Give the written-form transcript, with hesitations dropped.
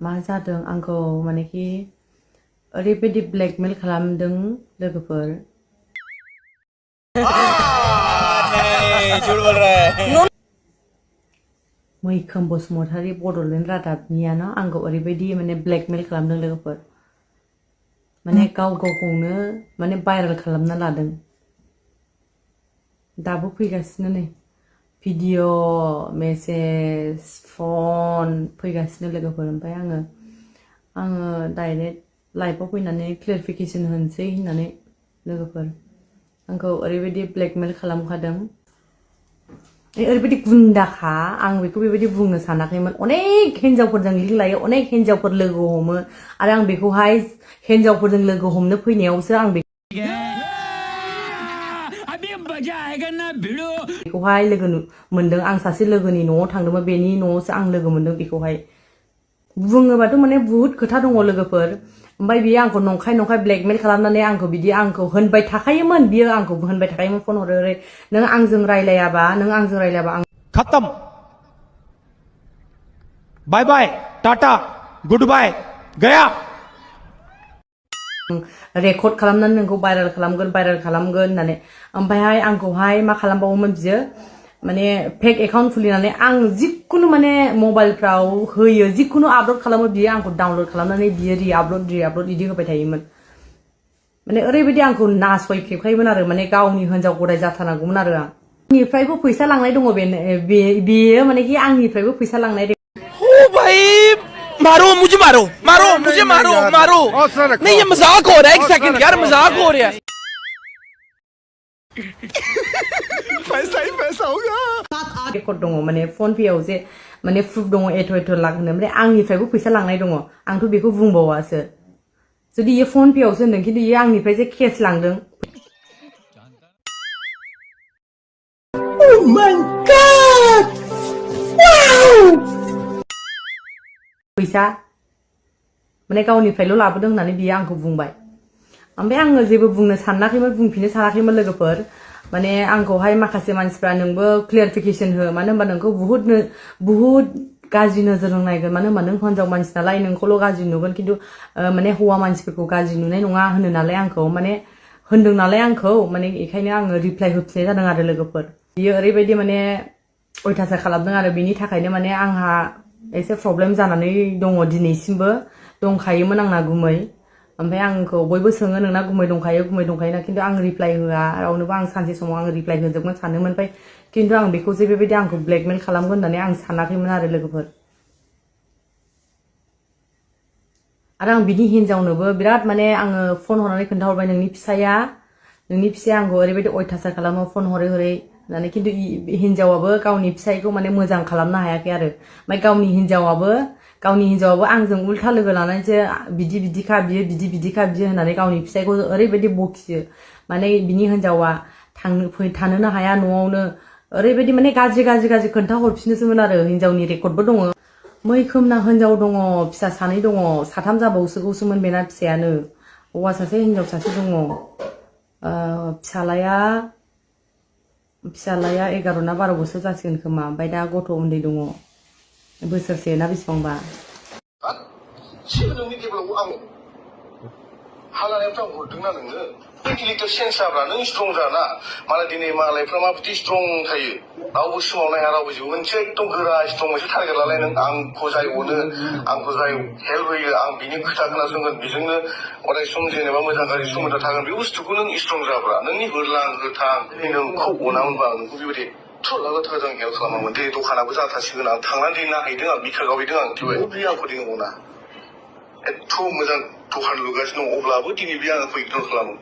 मा जादों आंखौ मानेखि ओरैबायदि ब्लेकमेल खालामदों लोगोफोर मैखोम बसुमतारी बड'लेण्ड रादाबनियानो आंखौ ओरैबायदि माने ब्लेकमेल खालामदों लोगोफोर माने गाव गावखौनो माने भाइरेल खालामना लादों दाबो फैगासिनो नै भिडिअ मेसेज फन फैगासिनो लोगोफोर ओमफ्राय आङो डाइरेक्ट लाइभआव फैनानै क्लियारिफिकेसन होनोसै होननानै लोगोफोर आंखौ ओरैबायदि ब्लेकमेल खालामखादों ओरैबायदि गुन्दाखा आं बेखौ बेबायदि बुंनो सानाखैमोन अनेक हिन्जावफोरजों लिंक लायो अनेक हिन्जावफोर लोगो हमो आरो आं बेखौहाय हिन्जावफोरजों लोगो हमनो फैनायावसो आं बेखौहाय लोगो मोनदों आं सासे लोगोनि न'आव थांदोंमोन बेनि न'आवसो आं लोगो मोनदों बेखौहाय बुङोबाथ' माने बुहुत खोथा दङ लोगोफोर ओमफ्राय बियो आंखौ नंखाय ब्लेकमेल खालामनानै आंखौ बिदि आंखौ होनबाय थाखायोमोन बियो आंखौ होनबाय थाखायोमोन फन हरो ओरै नों आंजों रायलायाबा आं खत्म बाय बाय टाटा गुड बाय गया रेकर्ड खालामनानै नोंखौ भाइरेल खालामगोन होननानै ओमफ्रायहाय आंखौहाय मा खालामबावोमोन बियो माने फेक एकाउन्ट खुलिनानै आं जिखुनु माने मबाइलफ्राव होयो जिखुनु आपल'ड खालामो बियो आंखौ डाउनल'ड खालामनानै बियो रिआपल'ड बिदि होबाय थायोमोन माने ओरैबायदि आंखौ नासयखेबखायोमोन आरो माने गावनि हिन्जाव गदाय जाथारनांगौमोन आरो आंनिफ्रायबो फैसा लांनाय दङ बेयो मानेखि आंनिफ्रायबो फैसा लांनाय ओ भाई मारो मुझे मारो नहीं ये मजाक हो रहा है एक सेकंड यार मजाक हो रहा है पैसा ही पैसा होगा रेकर्ड दङ माने फन पेआव जे माने प्रुफ दङ एथ' लाख होनो माने आंनिफ्रायबो फैसा लांनाय दङ आंथ' बेखौ बुंबावासो जुदि इयो फन पेआवसो होनदों खिन्थु इयो आंनिफ्राय जे केस लांदों Oh my god wow फैसा माने गावनिफ्रायल' लाबोदों होननानै बियो आंखौ बुंबाय ओमफ्राय आङो जेबो बुंनो सानाखैमोन बुंफिननो सानाखैमोन लोगोफोर माने आंखौहाय माखासे मानसिफ्रा नोंबो क्लियारिफिकेसन हो मानो होनबा नोंखौ बुहुत गाज्रि नोजोरजों नायगोन मानो होनबा नों हिन्जाव मानसि नालाय नोंखौल' गाज्रि नुगोन खिन्थु माने हौवा मानसिफोरखौ गाज्रि नुनाय नङा होनो नालाय आंखौ माने होनदों नालाय आंखौ माने बेखायनो आङो रिप्लाइ होफिननाय जादों आरो लोगोफोर बियो ओरैबायदि माने अयथासार खालामदों आरो बिनि थाखायनो माने आंहा एसे प्रब्लेम जानानै दङ दिनैसिमबो दंखायोमोन आंना गुमै ओमफ्राय आंखौ बयबो सोङो नोंना गुमै दंखायो ना खिन्थु आं रिप्लाइ होआ रावनोबो आं सानसे समाव आं रिप्लाइ होजोबगोन सानोमोन ओमफ्राय खिन्थु आं बेखौ जे बेबायदि आंखौ ब्लेकमेल खालामगोन होननानै आं सानाखैमोन आरो लोगोफोर आरो आं बिनि हिन्जावनोबो बिराद माने आङो फन हरनानै खोन्थाहरबाय नोंनि फिसाया आंखौ ओरैबायदि अयथासार खालामो फन हरै होननानै खिन्थु हिन्जावाबो गावनि फिसायखौ माने मोजां खालामनो हायाखै आरो ओमफ्राय गावनि हिन्जावाबो आंजों उल्था लोगो लानानैसो बिदिखा बियो होननानै गावनि फिसायखौ ओरैबायदि बखियो माने बिनि हिन्जावा थानोनो हाया न'आवनो ओरैबायदि माने गाज्रि खोन्था हरफिनोसोमोन आरो हिन्जावनि रेकर्डबो दङ मैखोमना हिन्जाव दङ फिसा सानै दङ साथाम जाबावसोगौसोमोन बेना फिसायानो हौवा सासे हिन्जाव सासे दङ फिसालाया 11 ना 12 बोसोर जासिगोन खोमा ओमफ्राय दा गथ' उन्दै दङ बोसोरसे ना बेसेबांबा मेन्टेलिटी चेन्ज जाब्ला नों स्ट्रं जाना मालाय दिनै मालायफ्रा माबायदि स्ट्रं थायो रावबो सिमावनो हाया रावबो जिउ मोनसे एकदम गोरा स्ट्रं मोनसे टारगेट लालाय नों आंखौ जाय अनो आंखौ जाय हेल्प होयो आं बिनि खोथा खोनासंगोन बेजोंनो अराय सम जेनेबा मोजां गाज्रि सोमोन्दो थागोन बे बुस्थुखौ नों स्ट्रं जाब्ला नोंनि होरलां होथां नोंखौ अनामोनबा नोंखौ बेबायदि लाख थाखा जों हेल्प खालामोमोन दे दखानाबो जाथासिगोन आं थांनानै दिनै नायहैदों आं बिखा गावहैदों आं थेवबो आंखौ दिनै अना एथ' मोजां दखान लुगासिनो दं अब्लाबो दिनै बे आंखौ इगनर खालामो